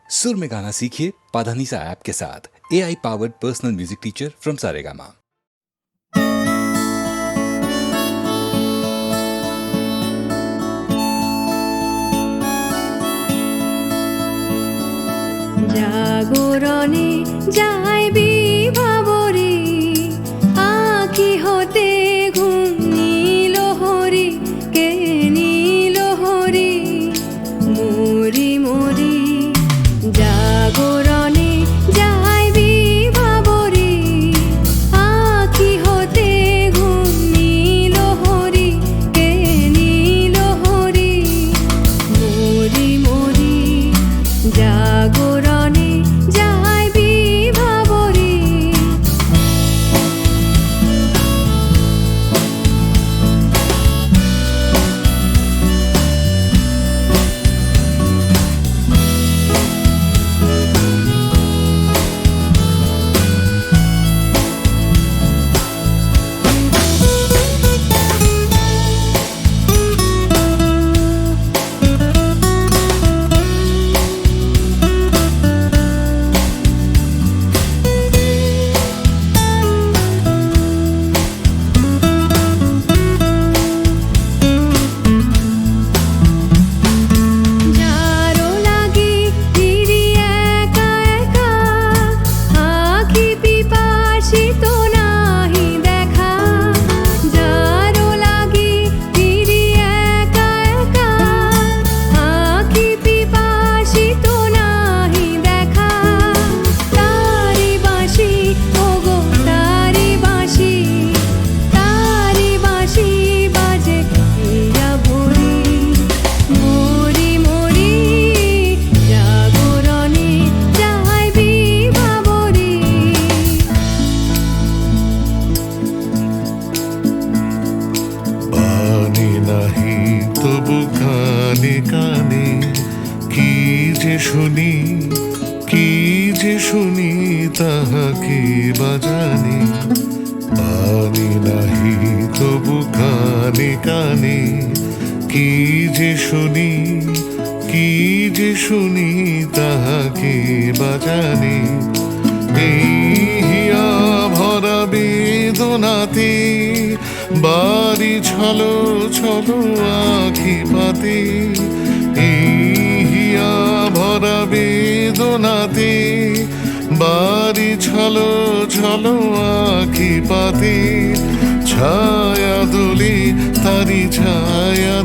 सुर में गाना सीखिए पाधानीसा ऐप के साथ। AI powered personal music teacher from Saregama. জাগরণে যাইবি ভাবরে আঁখি হতে ঘুম নীল হরি কে নীল হরি মরি মরি জাগরণে যাইবি ভাবরে আঁখি হতে ঘুম নীল হরি কে নীল হরি মরি মরি জাগরণে যাইবি ভাবরে। যারো লাগি ফিরি একা একা আঁখি পিপাসিত নাহি দেখা। যারো লাগি ফিরি একা একা আঁখি পিপাসিত নাহি দেখা। তারি বাঁশি ওগো তারি বাঁশি বাজে হিয়া ভরি মরি মরি জাগরণে যাইবি ভাবরে। পানি নাহি তবু কানে কানে কি যে শুনি তাহাকে বাজানি। পানি নাহি তবু কানে কানে কি যে শুনি তাহাকে বাজানি। এই হিয়া ভরা বেদনাতে বাড়ি ছলো ছলো আঁখি পাতে। এই হিয়া ভরা বেদনাতে বাড়ি ছলো ছলো আঁখি পাতে। ছায়া দোলে তারি ছায়া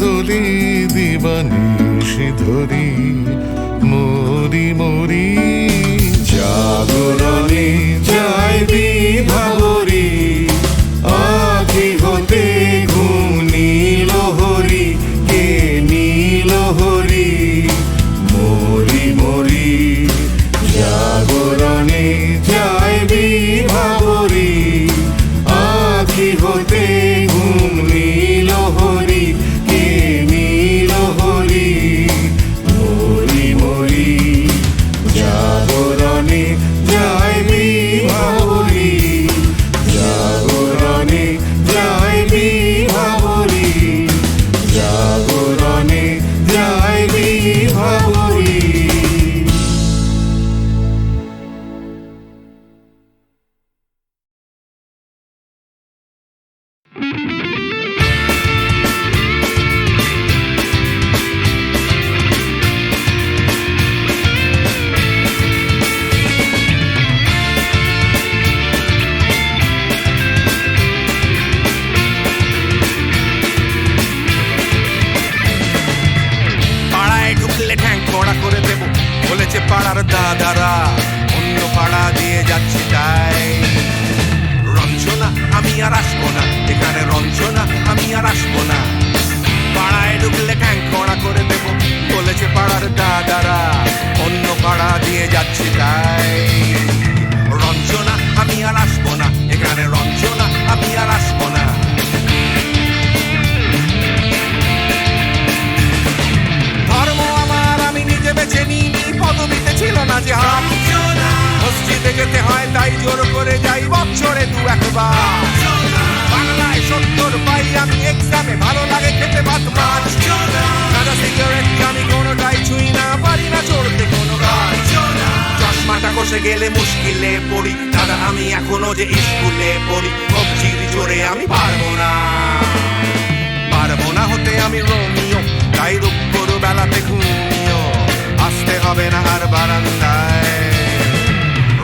দোলে দিবানিশি ধরি মরি মরি জাগরণে যাইবি ভাবরে আঁখি হতে ঘুম নীল হরি কে নীল হরি মরি মরি জাগরণে যাইবি ভাবরে আঁখি হতে ঘুম নীল হরি কে নীল হরি মরি মরি জাগরণে যাইবি ভাবরে জাগরণে যাইবি ভাবরে জাগরণে যাইবি ভাবরে। পাড়ায় ঢুকলে ঠ্যাং খোঁড়া করে দেবো বলেছে পাড়ার দাদারা, অন্য পাড়া দিয়ে যাচ্ছি তাই। রঞ্জনা আমি আর আসবো না, এখানে রঞ্জনা আমি আর আসবো না। পাড়ায় ঢুকলে ঠ্যাং খোঁড়া করে দেবো বলেছে পাড়ার দাদারা, অন্য পাড়া দিয়ে যাচ্ছি তাই। রঞ্জনা আমি আর আসবো না, এখানে রঞ্জনা আমি আর আসবো না। ধর্ম আমার আমি নিজে বেছে নিইনি, পদবিতে ছিল না যে হাত। মসজিদে যেতে হয় তাই জোর করে যাই বছরে 2-1 বার। বাংলায় 70 পাই আমি এক্সামে, ভালো লাগে খেতে ভাত মাছ। সিগারেট আমি কোনোটাই খসে গেলে মুশকিলে পড়ি দাদা আমি এখনো যে স্কুলে পড়ি কবজির জোরে আমি পারবো না হতে আমি রোমিও তাই দুপুর বেলাতে ঘুমিও আসতে হবে না আর বারান্দায়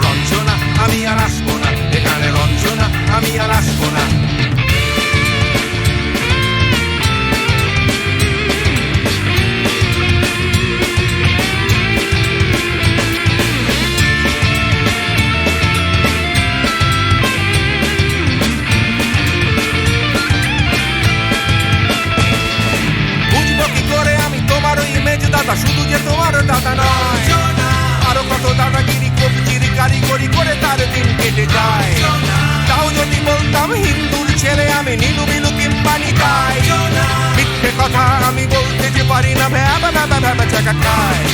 রঞ্জনা আমি আর আসবো না এখানে রঞ্জনা আমি আর আসবো না দাদা শুধু যে তোমার দাদা নয় আরো কত দাদাগিরি কবজির কারিগরি করে তার দিন কেটে যায় তাও যদি বলতাম হিন্দুর ছেলে আমি নীলু বিলু কিংবা নিতাই মিথ্যে কথা আমি বলতে যে পারি না ভ্যাবা ভ্যাবা ভ্যাবা চাকা খায়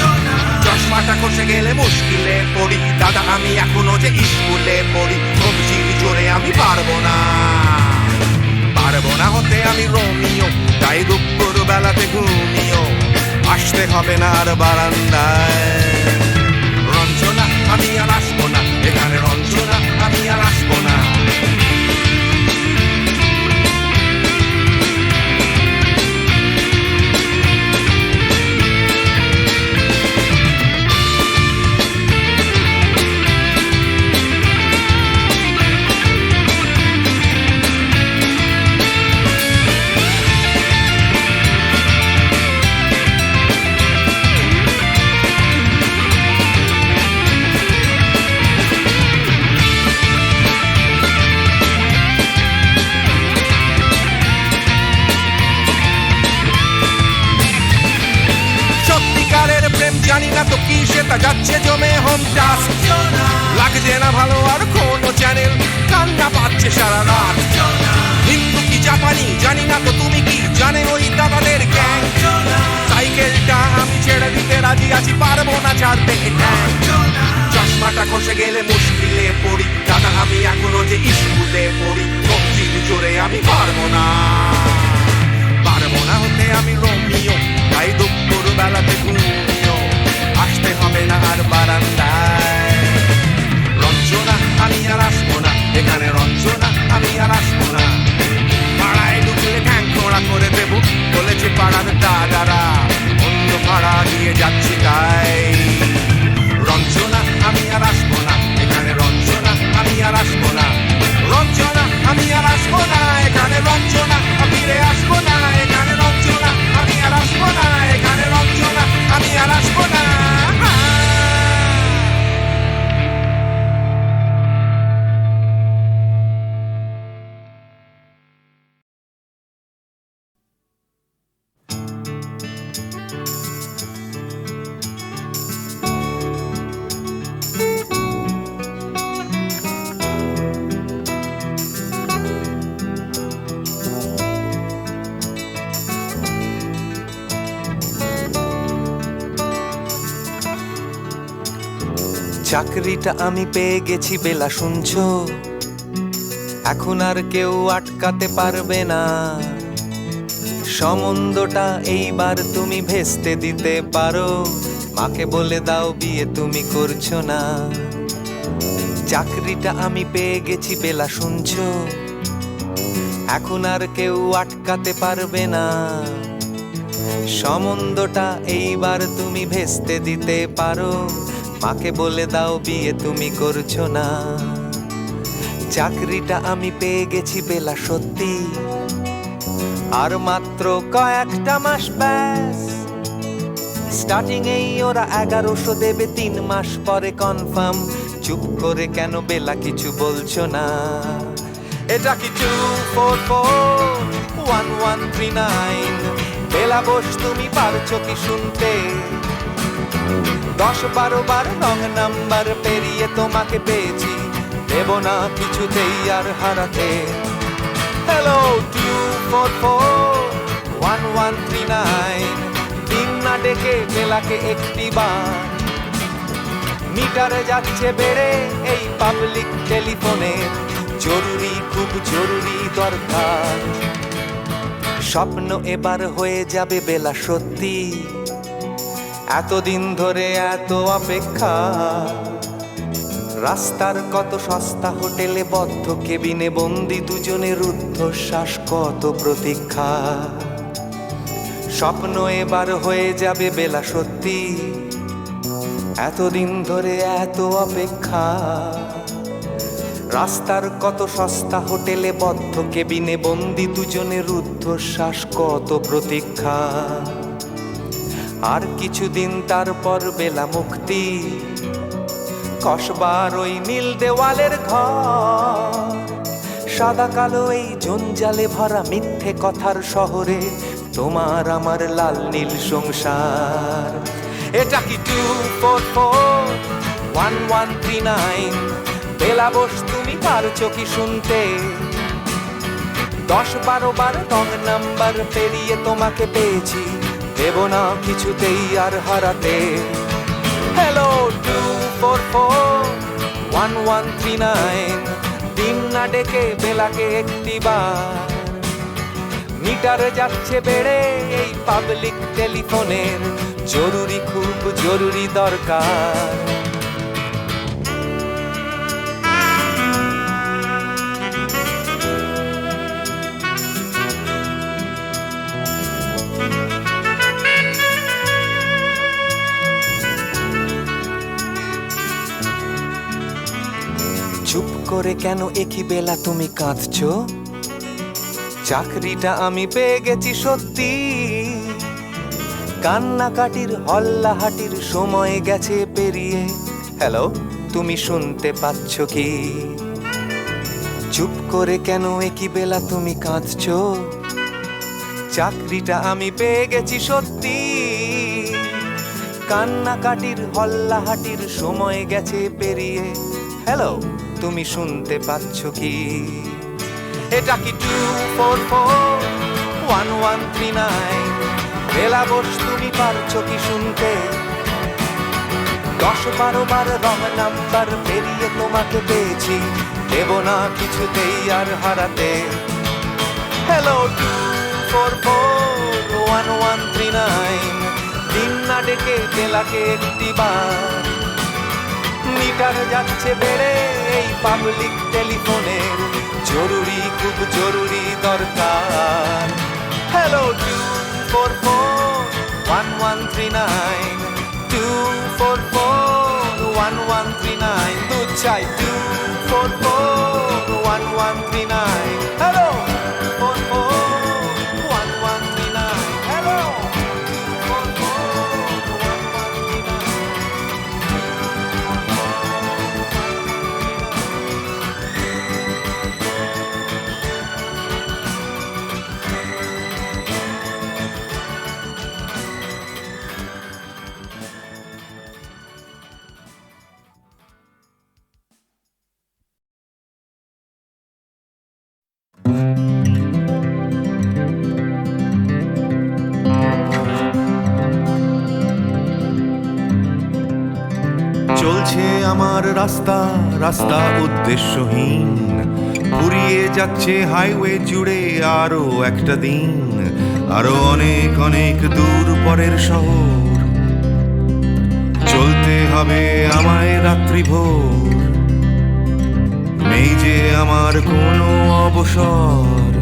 চশমাটা খসে গেলে মুশকিলে পড়ি দাদা আমি এখনো যে স্কুলে পড়ি কবজির জোরে আমি পারবো না হতে আমি রোমিও তাই দুপুর বেলাতে ঘুমিও আসতে হবে না আর বারান্দায় রঞ্জনা আমি আর আসবো না এখানে রঞ্জনা আমি আর আসবো না জানি না তো কি সেটা যাচ্ছে জমে হোম টাস্ক লাগছে না ভালো আর কোনো চ্যানেল কান্না পাচ্ছে সারা রাত হিন্দু কি জাপানি জানি না তো তুমি কি জানে ওই দাদাদের গ্যাং সাইকেলটা আমি ছেড়ে দিতে রাজি আছি পারবো না ছাড়তে চশমাটা খসে গেলে মুশকিলে পড়ি দাদা আমি এখনো যে স্কুলে পড়ি কবজির জোরে আমি পারবো না হতে আমি রোমিও তাই দুপুর বেলাতে ঘুমিও আসতে হবে না আর বারান্দায় রঞ্জনা আমি আর আসবো না এখানে রঞ্জনা আমি আর আসবো না পাড়ায় ঢুকলে ঠ্যাং খোঁড়া করে দেবো বলেছে পাড়ার দাদারা অন্য পাড়া দিয়ে যাচ্ছি তাই রঞ্জনা আমি আর আসবো না এখানে রঞ্জনা আমি আর আসবো না রঞ্জনা আমি আর আসবো না এখানে রঞ্জনা ফিরে আসবো না এখানে রঞ্জনা আমি আর আসবো না এখানে রঞ্জনা আমি আর আসবো না চাকরিটা আমি পেয়ে গেছি বেলা শুনছো এখন আর কেউ আটকাতে পারবে না সম্বন্ধটা এইবার তুমি ভেস্তে দিতে পারো মাকে বলে দাও বিয়ে তুমি করছো না চাকরিটা আমি পেয়ে গেছি বেলা শুনছো এখন আর কেউ আটকাতে পারবে না সম্বন্ধটা এইবার তুমি ভেস্তে দিতে পারো মাকে বলে দাও বিয়ে তুমি করছো না চাকরিটা আমি পেয়ে গেছি বেলা সত্যি আর মাত্র কয়েকটা মাস ব্যাস স্টার্টিং এই ওরা 1100 দেবে 3 মাস পরে কনফার্ম চুপ করে কেন বেলা কিছু বলছো না এটা কি 2441139 বেলা বস তুমি পারছো কি শুনতে 10-12 বার রং নাম্বার পেরিয়ে তোমাকে পেয়েছি দেব না কিছুতেই আর হারাতে হ্যালো 2441139 দিন না ডেকে বেলাকে একটি বার মিটারে যাচ্ছে বেড়ে এই পাবলিক টেলিফোনে জরুরি খুব জরুরি দরকার স্বপ্ন এবার হয়ে যাবে বেলা সত্যি এতদিন ধরে এত অপেক্ষা রাস্তার কত সস্তা হোটেলে বদ্ধ কেবিনে বন্দি দুজনে রুদ্ধশ্বাস কত প্রতীক্ষা স্বপ্ন এবার হয়ে যাবে বেলা সত্যি এতদিন ধরে এত অপেক্ষা রাস্তার কত সস্তা হোটেলে বদ্ধ কেবিনে বন্দি দুজনে রুদ্ধশ্বাস কত প্রতীক্ষা আর কিছুদিন তারপর বেলা মুক্তি কসবার ওই নীল দেওয়ালের ঘর সাদা কালো এই জঞ্জালে ভরা মিথ্যে কথার শহরে তোমার আমার লাল নীল সংসার এটা কি 244-1139 বেলা বস তুমি পারছো কি শুনতে 10-12 বার রং নাম্বার পেরিয়ে তোমাকে পেয়েছি দেব না কিছুতেই আর হারাতে হ্যালো 244-1139 দিন না ডেকে বেলাকে একটিবার মিটারে যাচ্ছে বেড়ে এই পাবলিক টেলিফোনের জরুরি খুব জরুরি দরকার চুপ করে কেন একই বেলা তুমি কাঁদছো চাকরিটা আমি পেয়ে গেছি সত্যি কান্নাকাটির হল্লাহাটির সময় গেছে পেরিয়ে হ্যালো তুমি শুনতে পাচ্ছ কি চুপ করে কেন একই বেলা তুমি কাঁদছো চাকরিটা আমি পেয়ে গেছি সত্যি কান্নাকাটির হল্লাহাটির সময় গেছে পেরিয়ে হ্যালো তুমি শুনতে পাচ্ছ কি এটা কি 244-1139 বেলা বস তুমি পারছো কি শুনতে 10-12 বার রং নাম্বার পেরিয়ে তোমাকে পেয়েছি দেব না কিছুতেই আর হারাতে হ্যালো 244-1139 দিন না ডেকে বেলাকে একটিবার মিটার যাচ্ছে বেড়ে এই পাবলিক টেলিফোনের জরুরি খুব জরুরি দরকার হ্যালো 244-1139 244-1139 দুধ চাই 244-1139 হ্যালো 244-1139 হ্যালো 244-1139 চলছে আমার রাস্তা রাস্তা উদ্দেশ্যহীন ফুরিয়ে যাচ্ছে হাইওয়ে জুড়ে আরো একটা দিন আরো অনেক অনেক দূর পরের শহর চলতে হবে আমায় রাত্রি ভোর নেই যে আমার কোনো অবসর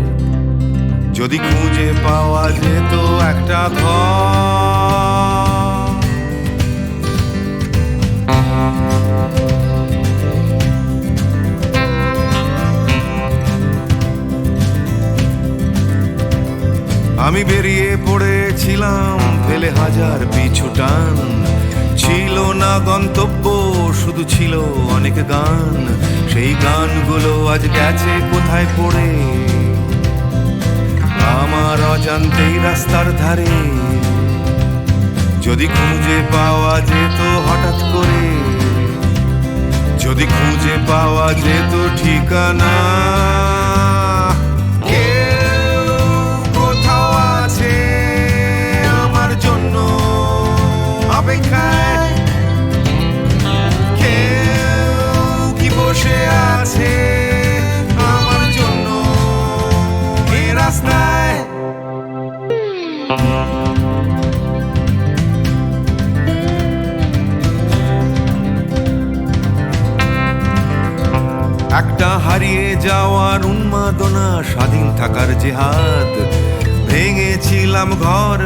যদি খুঁজে পাওয়া যেত একটা ঘর আমি বেরিয়ে পড়েছিলাম ফেলে হাজার পিছু টান ছিল না গন্তব্য শুধু ছিল অনেক গান সেই গানগুলো আজ গেছে কোথায় পড়ে আমার অজান্তেই রাস্তার ধারে যদি খুঁজে পাওয়া যেত হঠাৎ করে যদি খুঁজে পাওয়া যেত ঠিকানা কেউ কোথাও আছে আমার জন্য অপেক্ষায় কেউ কি বসে আছে আমার জন্য এই রাস্তায় একটা হারিয়ে যাওয়ার উন্মাদনা, স্বাধীন থাকার জেহাদ। ভেঙেছিলাম ঘর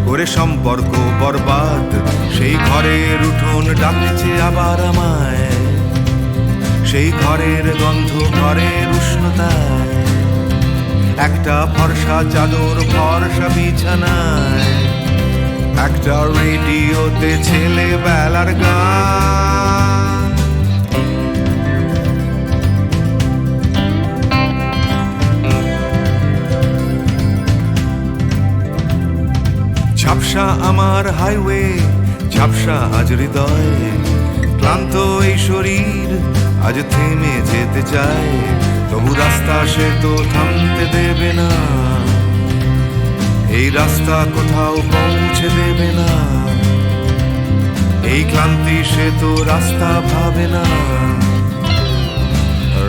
করে সম্পর্ক বরবাদ, সেই ঘরের উঠোন ডাকছে আবার আমায়, সেই ঘরের গন্ধ, ঘরের উষ্ণতায়, একটা ফর্সা চাদর, ফর্সা বিছানায়, একটা রেডিওতে ছেলেবেলার গান। ঝাপসা আমার হাইওয়ে, ঝাপসা আজ হৃদয়, ক্লান্ত এই শরীর আজ থেমে যেতে চায়, তবু রাস্তা সে তো থামতে দেবে না, এই রাস্তা কোথাও পৌঁছে দেবে না, এই ক্লান্তি সে তো রাস্তা ভাবে না,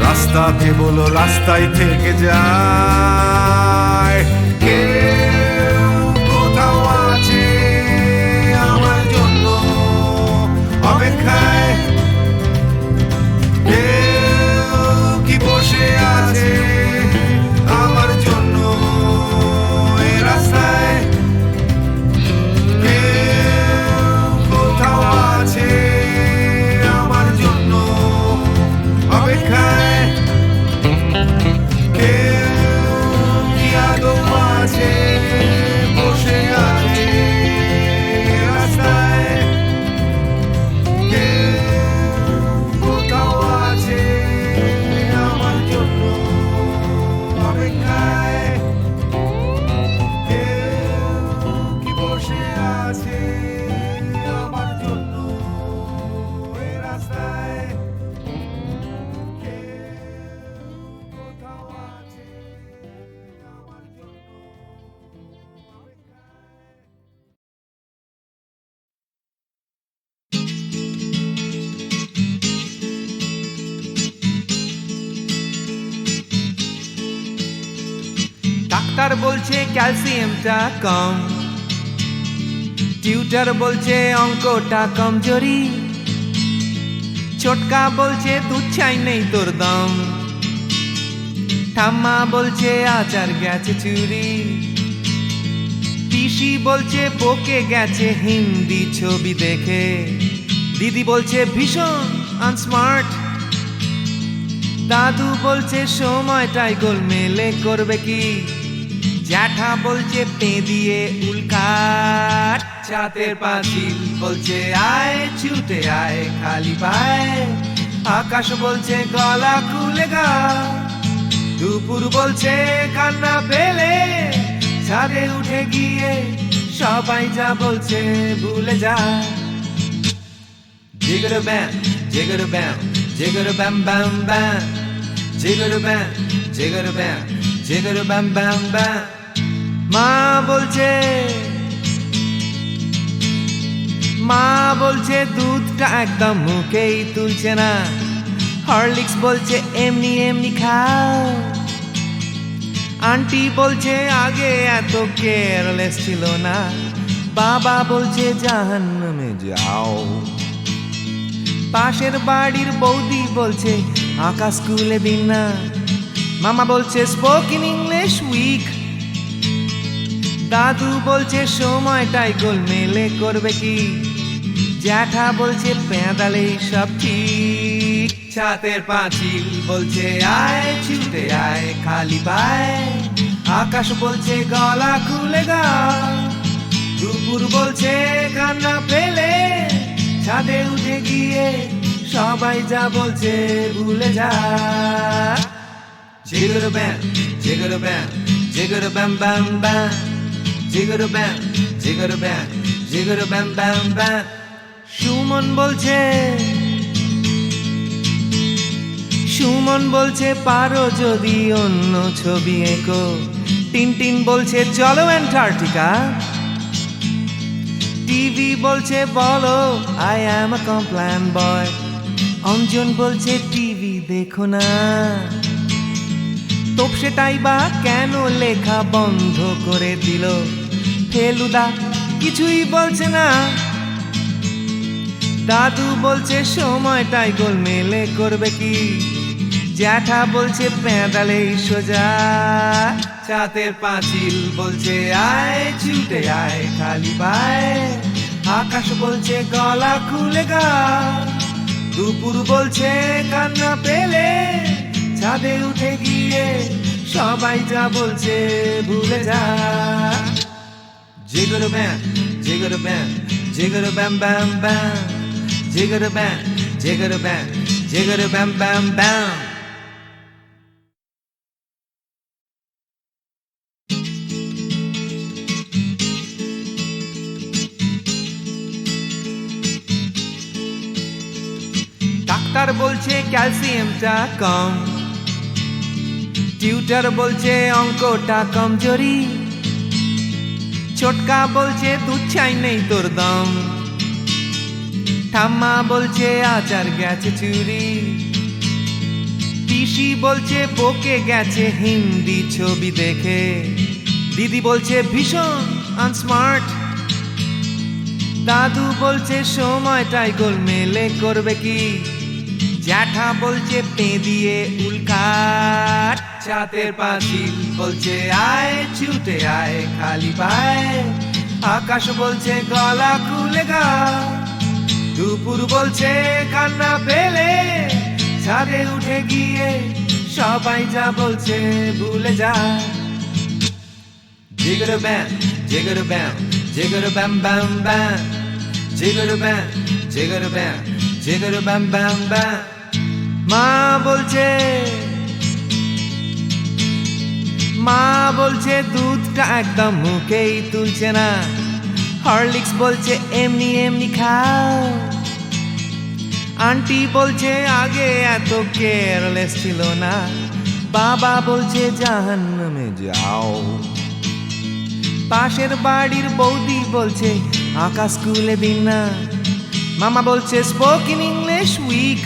রাস্তা কেবল রাস্তায় থেকে যায়। কেউ কোথাও আছে আমার জন্য অপেক্ষায়, কেউ কি বসে আছে আমার জন্য এই রাস্তায়, কেউ কোথাও আছে আমার জন্য অপেক্ষায়, কেউ কি আদৌ আছে বসে আছে রাস্তায়, কেউ কোথাও আছে আমার জন্য অপেক্ষায়, কেউ কি বসে আছে আমার জন্য এই রাস্তায়, কেউ কোথাও আছে আমার জন্য অপেক্ষায়। ডাক্তার বলছে ক্যালসিয়ামটা কম, টিউটার বলছে অঙ্কটা কমজোরি, ছোটকা বলছে দুধ চাই নেই তোর দম, ঠাম্মা বলছে আচার গেছে চুরি, পিসি বলছে বকে গেছে হিন্দি ছবি দেখে, দিদি বলছে ভীষণ আনস্মার্ট, দাদু বলছে সময়টাই গোলমেলে করবে কি, জ্যাঠা বলছে পে দিয়ে উল্কাট, ছাতের পাঁচিল বলছে আয় ছুটে আয় খালি পায়, আকাশ বলছে গলা খুলে গা, দুপুর বলছে কান্না পেলে ছাদে উঠে গিয়ে সবাই যা বলছে ভুলে যা। জিগর ব্যাম জিগর ব্যাম জিগর ব্যাম ব্যাম ব্যাম, জিগর ব্যাম জিগর ব্যাম জিগর ব্যাম ব্যাম ব্যাম। মা বলছে দুধটা একদম মুখেই তুলছে না, হরলিক্স বলছে এমনি এমনি খাও, আন্টি বলছে আগে এত কেয়ারলেস ছিল না, বাবা বলছে জাহান্নামে যাও, পাশের বাড়ির বৌদি বলছে আকাশ স্কুলে দিন না, মামা বলছে স্পোকেন ইংলিশ উইক, দাদু বলছে সময়টাই গোলমেলে করবে কি, জ্যাঠা বলছে পেঁদালেই সব ঠিক, ছাতের পাঁচিল বলছে আয় ছুটে আয় খালি পায়, আকাশ বলছে গলা খুলে গা, দুপুর বলছে কান্না পেলে ছাদে উঠে গিয়ে সবাই যা বলছে ভুলে যা। জিগর ব্যাম জিগর ব্যাম জিগর ব্যাম ব্যাম ব্যাম, জিগর ব্যাম জিগর ব্যাম জিগর ব্যাম ব্যাম ব্যাম। সুমন বলছে পারো যদি অন্য ছবি এঁকো, টিনটিন বলছে চলো অ্যান্টার্কটিকা, টিভি বলছে বলো আই অ্যাম আ কমপ্ল্যান বয়, অঞ্জন বলছে টিভি দেখো না, তোপসেটাই বা কেন লেখা বন্ধ করে দিল, ফেলুদা কিছুই বলছে না, দাদু বলছে সময়টাই গোলমেলে করবে কি, জ্যাঠা বলছে পেঁদালেই সোজা, ছাতের পাঁচিল বলছে আয় ছুটে আয় খালি পায়, আকাশ বলছে গলা খুলে গা, দুপুর বলছে কান্না পেলে ছাদে উঠে গিয়ে সবাই যা বলছে ভুলে যা। জিগর ব্যাম জিগর ব্যাম জিগর ব্যাম ব্যাম ব্যাম, জিগর ব্যাম জিগর ব্যাম জিগর ব্যাম ব্যাম ব্যাম। ডাক্তার বলছে ক্যালসিয়ামটা কম, টিউটার বলছে অঙ্কটা কমজোরি, ছোটকা বলছে দুধ চাই নেই তোর দম, ঠাম্মা বলছে আচার গেছে চুরি, পিসি বলছে বকে গেছে হিন্দি ছবি দেখে, দিদি বলছে ভীষণ আনস্মার্ট, দাদু বলছে সময়টাই গোলমেলে করবে কি, জ্যাঠা বলছে পে দিয়ে উল্কাট, ছাতের পাঁচিল বলছে আয় ছুটে আয় খালি পায়, আকাশ বলছে গলা খুলে গা, দুপুর বলছে কান্না পেলে ছাদে উঠে গিয়ে সবাই যা বলছে ভুলে যা। জিগর ব্যাম জিগর ব্যাম জিগর ব্যাম ব্যাম ব্যাম, জিগর ব্যাম জিগর ব্যাম জিগর ব্যাম ব্যাম ব্যাম। মা বলছে দুধটা একদম মুখেই তুলছে না, হরলিক্স বলছে এমনি এমনি খাও, আন্টি বলছে আগে এত কেয়ারলেস ছিল না, বাবা বলছে জাহান্নামে যাও, পাশের বাড়ির বৌদি বলছে আঁকা স্কুলে দিন না, মামা বলছে স্পোকেন ইংলিশ উইক,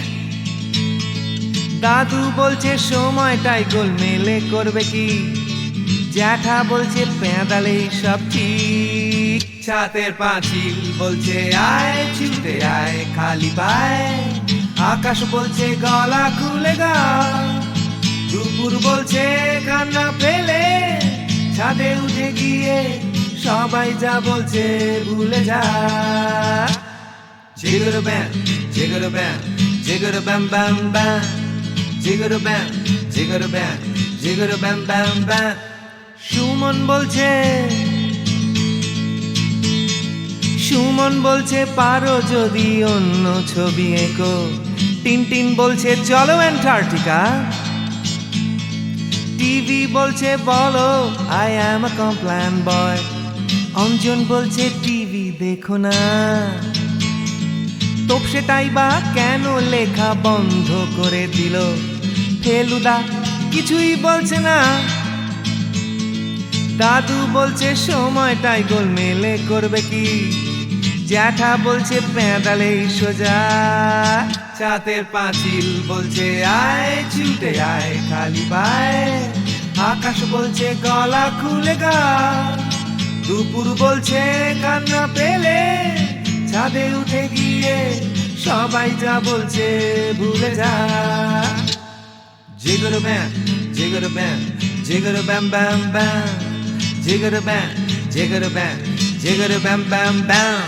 দাদু বলছে সময়টাই গোলমেলে করবে কি, জ্যাঠা বলছে পেঁদালেই সব ঠিক, ছাতের পাঁচিল বলছে আয় ছুটে আয় খালি পায়, আকাশ বলছে গলা খুলে গা, দুপুর বলছে কান্না পেলে ছাদে উঠে গিয়ে সবাই যা বলছে ভুলে যা। জিগর ব্যাম জিগর ব্যাম জিগর ব্যাম ব্যাম ব্যাম, জিগর ব্যাম জিগর ব্যাম জিগর ব্যাম ব্যাম ব্যাম। সুমন বলছে পারো যদি অন্য ছবি এঁকো, টিনটিন বলছে চলো অ্যান্টার্কটিকা, টিভি বলছে বলো আই অ্যাম আ কমপ্ল্যান বয়, অঞ্জন বলছে টিভি দেখো না, তোপসেটাই বা কেন লেখা বন্ধ করে দিল, ফেলুদা কিছুই বলছে না, দাদু বলছে সময়টাই গোলমেলে করবে কি, জ্যাঠা বলছে পেঁদালেই সোজা, ছাতের পাঁচিল বলছে আয় ছুটে আয় খালি পায়, আকাশ বলছে গলা খুলে গা, দুপুর বলছে কান্না পেলে ছাদে উঠে গিয়ে সবাই যা বলছে ভুলে যা। জিগর ব্যাম জিগর ব্যাম জিগর ব্যাম ব্যাম ব্যাম, জিগর ব্যাম জিগর ব্যাম জিগর ব্যাম ব্যাম ব্যাম।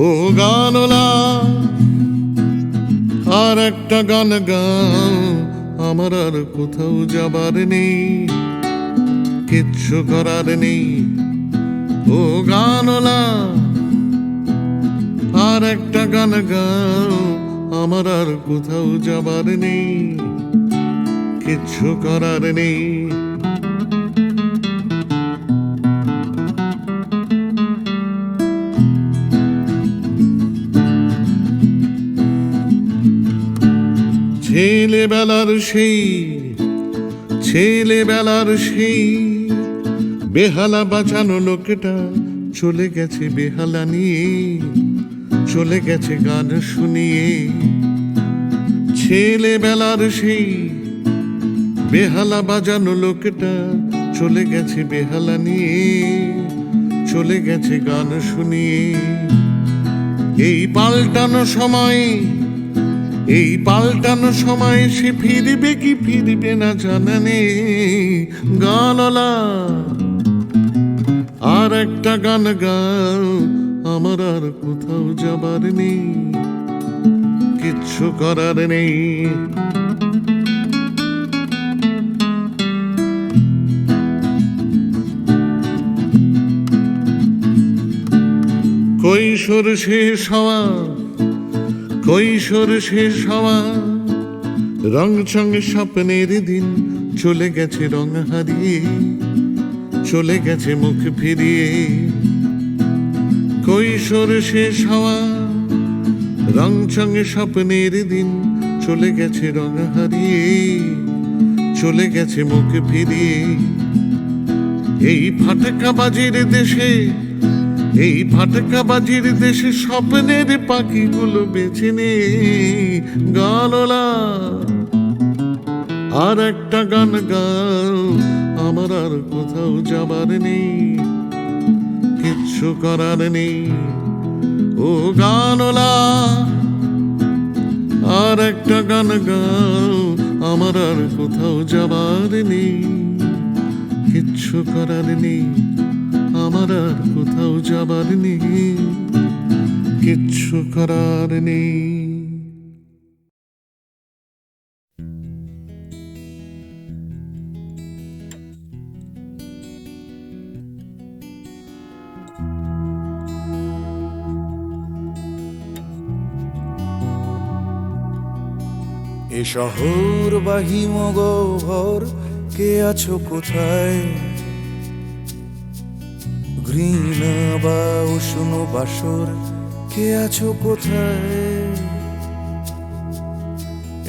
ও গানলা আর একটা গান গাও, আমার আর কোথাও যাবার নেই, কিচ্ছু করার নেই। ও গানলা আর একটা গান গাও, আমার আর কোথাও যাবার নেই, কিচ্ছু করার নেই। ছেলেবেলার সেই বেহালা বাঁচানো লোকটা চলে গেছে বেহালা নিয়ে, চলে গেছে গান শুনিয়ে। ছেলেবেলার সেই বেহালা বাজানো লোকটা চলে গেছে বেহালা নিয়ে, চলে গেছে গান শুনিয়ে। এই পাল্টানো সময়, এই পাল্টানো সময় সে ফিরবে কি ফিরবে না জানা নেই। গানলা আর একটা গান গাও, আমার আর কোথাও যাবার নেই, কিচ্ছু করার নেই। কৈশোর শেষ হওয়া, কৈশোর শেষ হওয়া, রং চঙে স্বপ্নের দিন চলে গেছে রং হারিয়ে, চলে গেছে মুখ ফিরিয়ে। কৈশোর শেষ হওয়া, রং চঙে স্বপ্নের দিন চলে গেছে রং হারিয়ে, চলে গেছে মুখ ফিরিয়ে। এই ফাটকাবাজির দেশে, এই ফাটকাবাজির দেশে স্বপ্নের পাখিগুলো বেছে নে। গানলা আর একটা গান গাও, আমার আর কোথাও যাবার নেই, কিচ্ছু করার নেই। ও গানলা আর একটা গান গাও, আমার আর কোথাও যাবার নেই, কিচ্ছু করার নেই। আমার আর কোথাও যাবার নেই, কিচ্ছু করার নেই। এ শহর বা হিমগহ্বর, কে আছো কোথায়? ঘৃণা বা উষ্ণ বাসর, কে আছো কোথায়?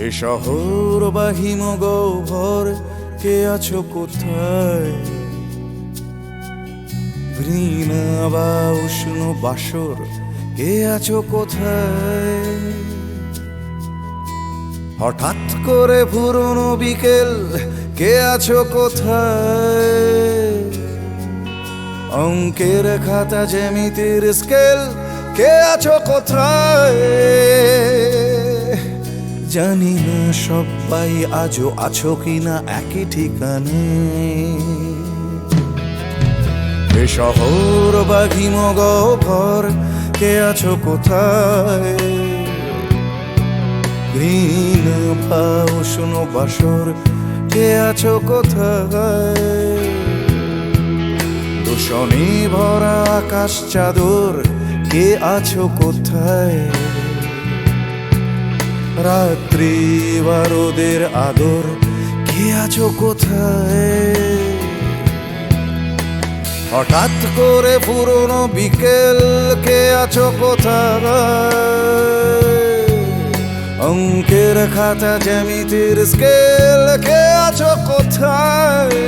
এ শহর বা হিমগহ্বর, কে আছো কোথায়? ঘৃণা বা উষ্ণ বাসর, কে আছো কোথায়? হঠাৎ করে পুরনো বিকেল, কে আছো কোথায়? অঙ্কের খাতা জ্যামিতির স্কেল, কে আছো কোথায়? জানি না সবাই আজও আছো কিনা একই ঠিকানে। এ শহর বা হিমগহ্বর, কে আছো কোথায়? ঘৃণা বা উষ্ণ বাসর, কে আছো কোথায়? দূষণে ভরা আকাশ চাদর, কে আছো কোথায়? রাত্রি বা রোদের আদর, কে আছো কোথায়? হঠাৎ করে পুরনো বিকেল, কে আছো কোথায়? অঙ্কের খাতা জ্যামিতির স্কেল, কে আছো কোথায়?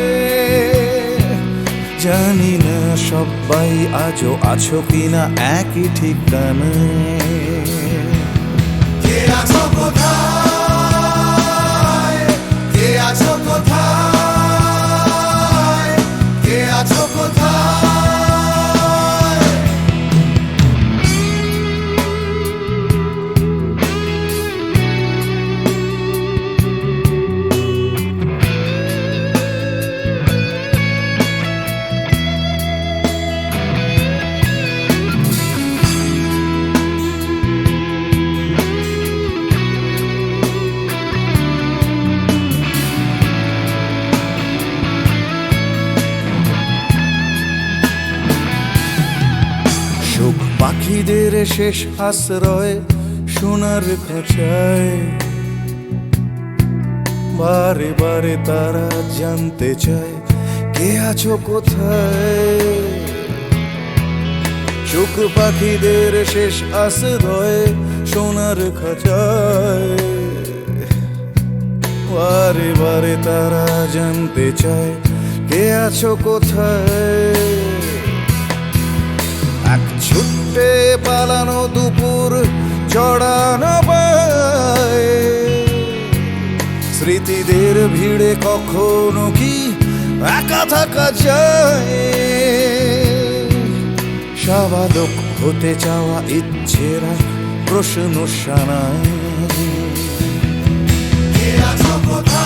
জানি না সবাই আজও আছো কিনা একই ঠিকানায়। কে আছো কোথায়? কে আছো কোথায়? কে আছো কোথায়? পাখিদের শেষ আশ্রয় সোনার খাঁচায়, বারে বারে তারা জানতে চায় কে আছো কোথায়। চোখ পাখিদের শেষ আশ্রয় সোনার খাঁচায়, বারে বারে তারা জানতে চায় কে আছো কোথায়। এক ছুটে পালানো দুপুর জড়ানো পায়, স্মৃতি সাথীদের ভিড়ে কখনো কি একা থাকা যায়? সাবালক হতে চাওয়া ইচ্ছেরা প্রশ্ন শানায়। কে আছো কোথায়?